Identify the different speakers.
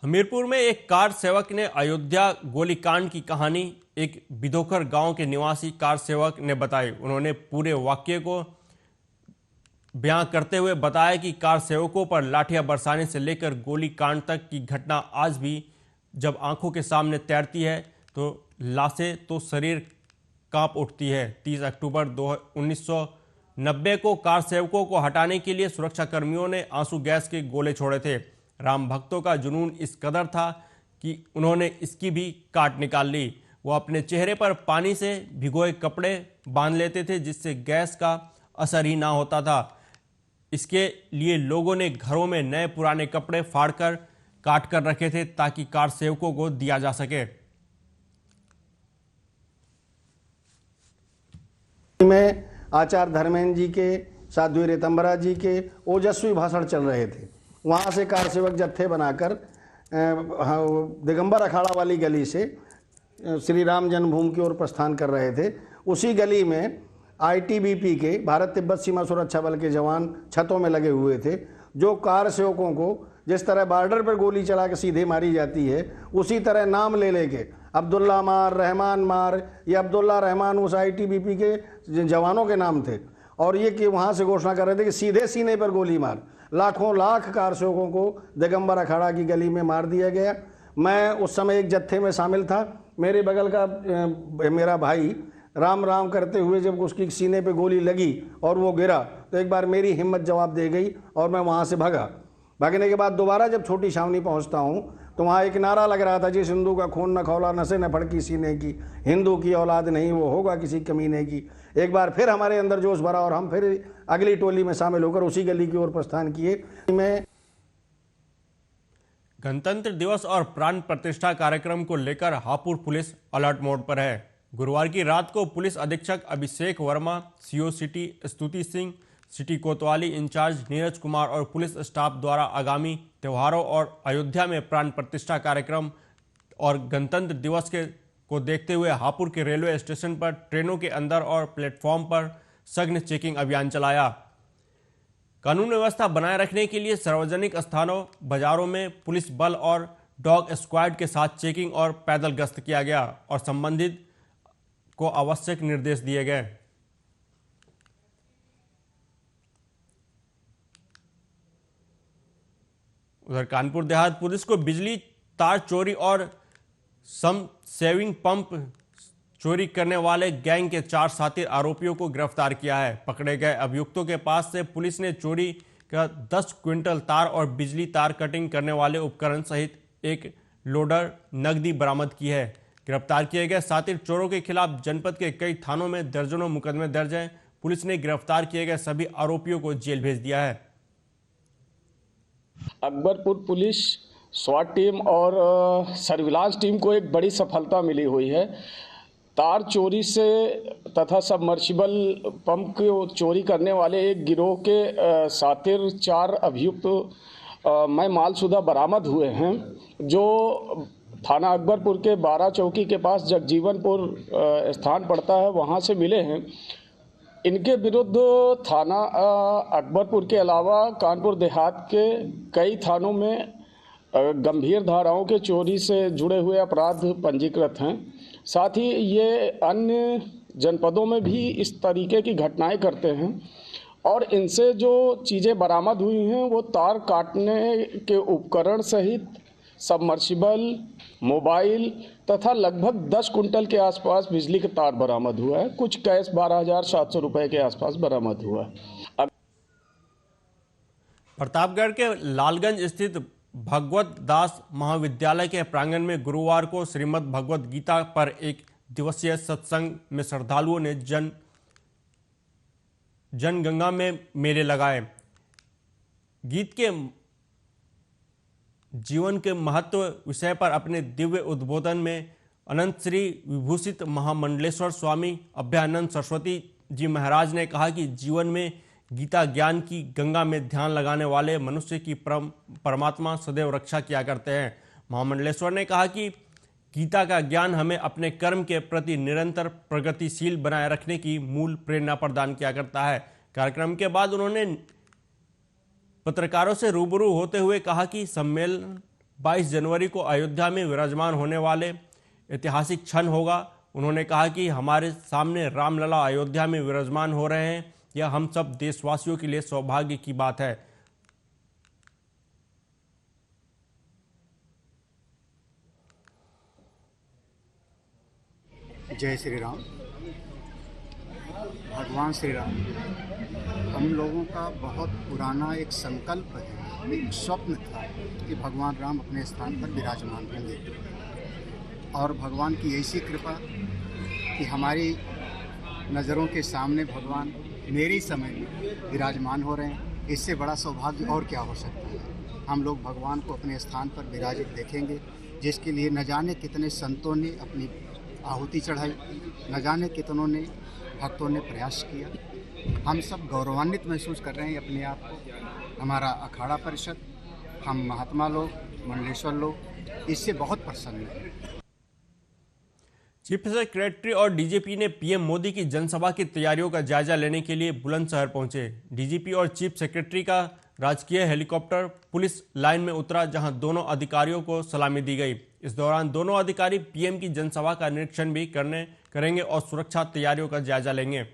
Speaker 1: हमीरपुर में एक कार सेवक ने अयोध्या गोलीकांड की कहानी एक बिधोकर गांव के निवासी कार सेवक ने बताई। उन्होंने पूरे वाक्य को बयां करते हुए बताया कि कार सेवकों पर लाठियां बरसाने से लेकर गोलीकांड तक की घटना आज भी जब आंखों के सामने तैरती है तो लाशें तो शरीर कांप उठती है। 30 अक्टूबर 1990 को कार सेवकों को हटाने के लिए सुरक्षाकर्मियों ने आंसू गैस के गोले छोड़े थे। राम भक्तों का जुनून इस कदर था कि उन्होंने इसकी भी काट निकाल ली। वो अपने चेहरे पर पानी से भिगोए कपड़े बांध लेते थे जिससे गैस का असर ही ना होता था। इसके लिए लोगों ने घरों में नए पुराने कपड़े फाड़कर काट कर रखे थे ताकि कार सेवकों को दिया जा सके।
Speaker 2: में आचार्य धर्मेंद्र जी के, साध्वी ऋतंबरा जी के ओजस्वी भाषण चल रहे थे। वहाँ से कार सेवक जत्थे बनाकर दिगंबर अखाड़ा वाली गली से श्री राम जन्मभूमि की ओर प्रस्थान कर रहे थे। उसी गली में आईटीबीपी के भारत तिब्बत सीमा सुरक्षा बल के जवान छतों में लगे हुए थे, जो कार सेवकों को जिस तरह बॉर्डर पर गोली चला के सीधे मारी जाती है उसी तरह नाम ले लेके अब्दुल्ला मार, रहमान मार, ये अब्दुल्ला रहमान उस आईटीबीपी के जवानों के नाम थे। और ये कि वहाँ से घोषणा कर रहे थे कि सीधे सीने पर गोली मार। लाखों लाख कार सेवकों को दिगंबर अखाड़ा की गली में मार दिया गया। मैं उस समय एक जत्थे में शामिल था। मेरे बगल का मेरा भाई राम राम करते हुए जब उसकी सीने पे गोली लगी और वो गिरा तो एक बार मेरी हिम्मत जवाब दे गई और मैं वहाँ से भागा। भागने के बाद दोबारा जब छोटी छावनी पहुँचता हूँ तो वहाँ एक नारा लग रहा था, जिस हिंदू का खून न खौला नसे न फड़की सीने की, हिंदू की औलाद नहीं वो होगा किसी कमीने की। एक बार फिर हमारे अंदर जोश भरा और हम फिर अगली टोली में शामिल होकर उसी गली की ओर प्रस्थान किए। मैं
Speaker 1: गणतंत्र दिवस और प्राण प्रतिष्ठा कार्यक्रम को लेकर हापुड़ पुलिस अलर्ट मोड पर है। गुरुवार की रात को पुलिस अधीक्षक अभिषेक वर्मा, सीओ सिटी स्तुति सिंह, सिटी कोतवाली इंचार्ज नीरज कुमार और पुलिस स्टाफ द्वारा आगामी त्योहारों और अयोध्या में प्राण प्रतिष्ठा कार्यक्रम और गणतंत्र दिवस को देखते हुए हापुड़ के रेलवे स्टेशन पर ट्रेनों के अंदर और प्लेटफॉर्म पर सघन चेकिंग अभियान चलाया। कानून व्यवस्था बनाए रखने के लिए सार्वजनिक स्थानों, बाजारों में पुलिस बल और डॉग स्क्वाड के साथ चेकिंग और पैदल गश्त किया गया और संबंधित को आवश्यक निर्देश दिए गए। उधर कानपुर देहात पुलिस को बिजली तार चोरी और सम सेविंग पंप चोरी करने वाले गैंग के 4 शातिर आरोपियों को गिरफ्तार किया है। पकड़े गए अभियुक्तों के पास से पुलिस ने चोरी का 10 क्विंटल तार और बिजली तार कटिंग करने वाले उपकरण सहित एक लोडर नकदी बरामद की है। गिरफ्तार किए गए शातिर चोरों के खिलाफ जनपद के कई थानों में दर्जनों मुकदमे दर्ज हैं। पुलिस ने गिरफ्तार किए गए सभी आरोपियों को जेल भेज दिया है।
Speaker 3: अकबरपुर पुलिस स्वाट टीम और सर्विलांस टीम को एक बड़ी सफलता मिली हुई है। तार चोरी से तथा सबमर्सिबल पंप को चोरी करने वाले एक गिरोह के शातिर 4 अभियुक्त में मालसुदा बरामद हुए हैं, जो थाना अकबरपुर के 12 चौकी के पास जगजीवनपुर स्थान पड़ता है, वहाँ से मिले हैं। इनके विरुद्ध थाना अकबरपुर के अलावा कानपुर देहात के कई थानों में गंभीर धाराओं के चोरी से जुड़े हुए अपराध पंजीकृत हैं। साथ ही ये अन्य जनपदों में भी इस तरीके की घटनाएं करते हैं और इनसे जो चीज़ें बरामद हुई हैं वो तार काटने के उपकरण सहित सबमर्सिबल, मोबाइल तथा लगभग 10 कुंटल के आसपास बिजली का तार बरामद हुआ है। कुछ कैश 12,700 रुपए के आसपास बरामद हुआ है।
Speaker 1: प्रतापगढ़ के लालगंज स्थित भगवत दास महाविद्यालय के प्रांगण में गुरुवार को श्रीमद् भगवत गीता पर एक दिवसीय सत्संग में श्रद्धालुओं ने जनगंगा में मेले लगाए। गीत के जीवन के महत्व विषय पर अपने दिव्य उद्बोधन में अनंत श्री विभूषित महामंडलेश्वर स्वामी अभयानंद सरस्वती जी महाराज ने कहा कि जीवन में गीता ज्ञान की गंगा में ध्यान लगाने वाले मनुष्य की परमात्मा सदैव रक्षा किया करते हैं। महामंडलेश्वर ने कहा कि गीता का ज्ञान हमें अपने कर्म के प्रति निरंतर प्रगतिशील बनाए रखने की मूल प्रेरणा प्रदान किया करता है। कार्यक्रम के बाद उन्होंने पत्रकारों से रूबरू होते हुए कहा कि सम्मेलन 22 जनवरी को अयोध्या में विराजमान होने वाले ऐतिहासिक क्षण होगा। उन्होंने कहा कि हमारे सामने रामलला अयोध्या में विराजमान हो रहे हैं, यह हम सब देशवासियों के लिए सौभाग्य की बात है।
Speaker 4: जय श्री राम। भगवान श्री राम हम लोगों का बहुत पुराना एक संकल्प है, एक स्वप्न था कि भगवान राम अपने स्थान पर विराजमान होंगे, और भगवान की ऐसी कृपा कि हमारी नज़रों के सामने भगवान मेरे ही समय में विराजमान हो रहे हैं। इससे बड़ा सौभाग्य और क्या हो सकता है। हम लोग भगवान को अपने स्थान पर विराजित देखेंगे, जिसके लिए न जाने कितने संतों ने अपनी आहुति चढ़ाई, न जाने कितनों ने भक्तों ने प्रयास किया। हम सब गौरवान्वित महसूस कर रहे हैं अपने आप को। हमारा अखाड़ा परिषद, हम महात्मा लोग, मंडलेश्वर लोग इससे बहुत प्रसन्न हैं।
Speaker 1: चीफ सेक्रेटरी और डीजीपी ने पीएम मोदी की जनसभा की तैयारियों का जायजा लेने के लिए बुलंदशहर पहुंचे। डीजीपी और चीफ सेक्रेटरी का राजकीय हेलीकॉप्टर पुलिस लाइन में उतरा, जहां दोनों अधिकारियों को सलामी दी गई। इस दौरान दोनों अधिकारी पीएम की जनसभा का निरीक्षण भी करेंगे और सुरक्षा तैयारियों का जायजा लेंगे।